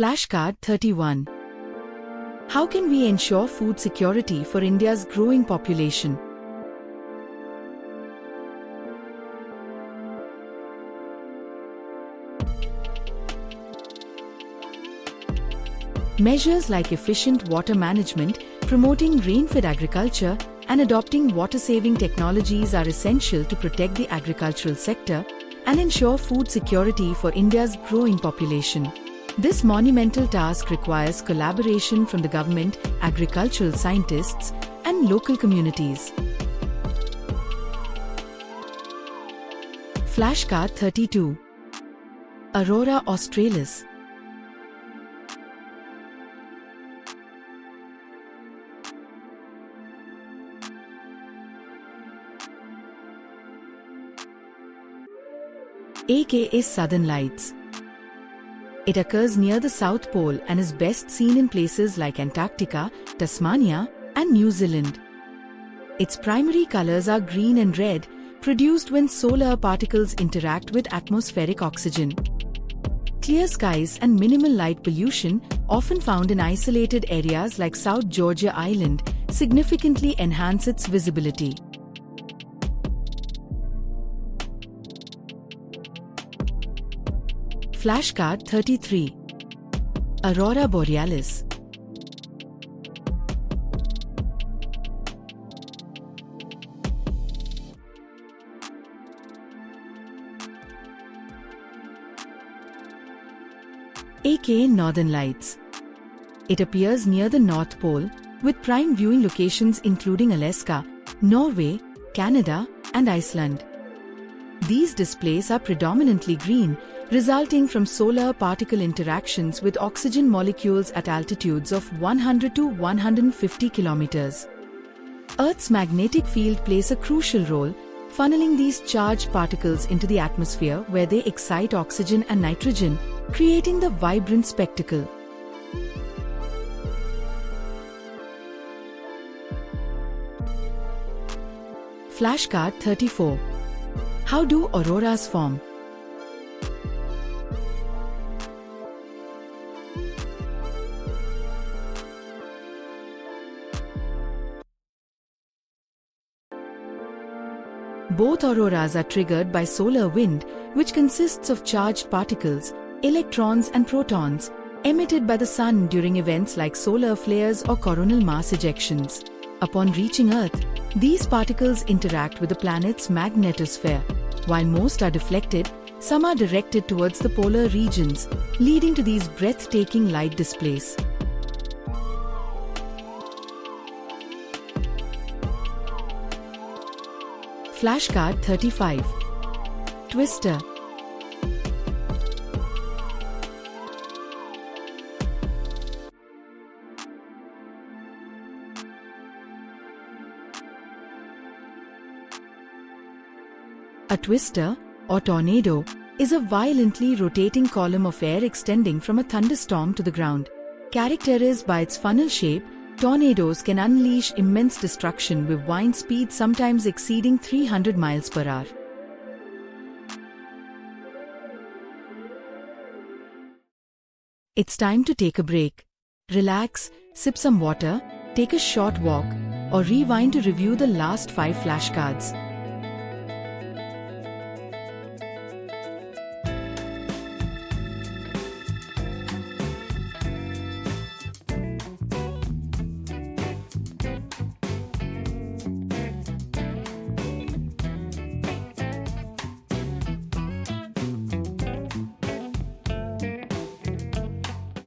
Flashcard 31. How can we ensure food security for India's growing population? Measures like efficient water management, promoting rain-fed agriculture, and adopting water-saving technologies are essential to protect the agricultural sector and ensure food security for India's growing population. This monumental task requires collaboration from the government, agricultural scientists, and local communities. Flashcard 32. Aurora australis. aka Southern Lights. It occurs near the South Pole and is best seen in places like Antarctica, Tasmania, and New Zealand. Its primary colors are green and red, produced when solar particles interact with atmospheric oxygen. Clear skies and minimal light pollution, often found in isolated areas like South Georgia Island, significantly enhance its visibility. Flashcard 33. Aurora borealis. aka Northern Lights. It appears near the North Pole, with prime viewing locations including Alaska, Norway, Canada, and Iceland. These displays are predominantly green, resulting from solar particle interactions with oxygen molecules at altitudes of 100 to 150 kilometers. Earth's magnetic field plays a crucial role, funneling these charged particles into the atmosphere where they excite oxygen and nitrogen, creating the vibrant spectacle. Flashcard 34. How do auroras form? Both auroras are triggered by solar wind, which consists of charged particles, electrons and protons, emitted by the sun during events like solar flares or coronal mass ejections. Upon reaching Earth, these particles interact with the planet's magnetosphere. While most are deflected, some are directed towards the polar regions, leading to these breathtaking light displays. Flashcard 35. Twister. A twister, or tornado, is a violently rotating column of air extending from a thunderstorm to the ground. Characterized by its funnel shape, tornadoes can unleash immense destruction with wind speeds sometimes exceeding 300 miles per hour. It's time to take a break. Relax, sip some water, take a short walk, or rewind to review the last 5 flashcards.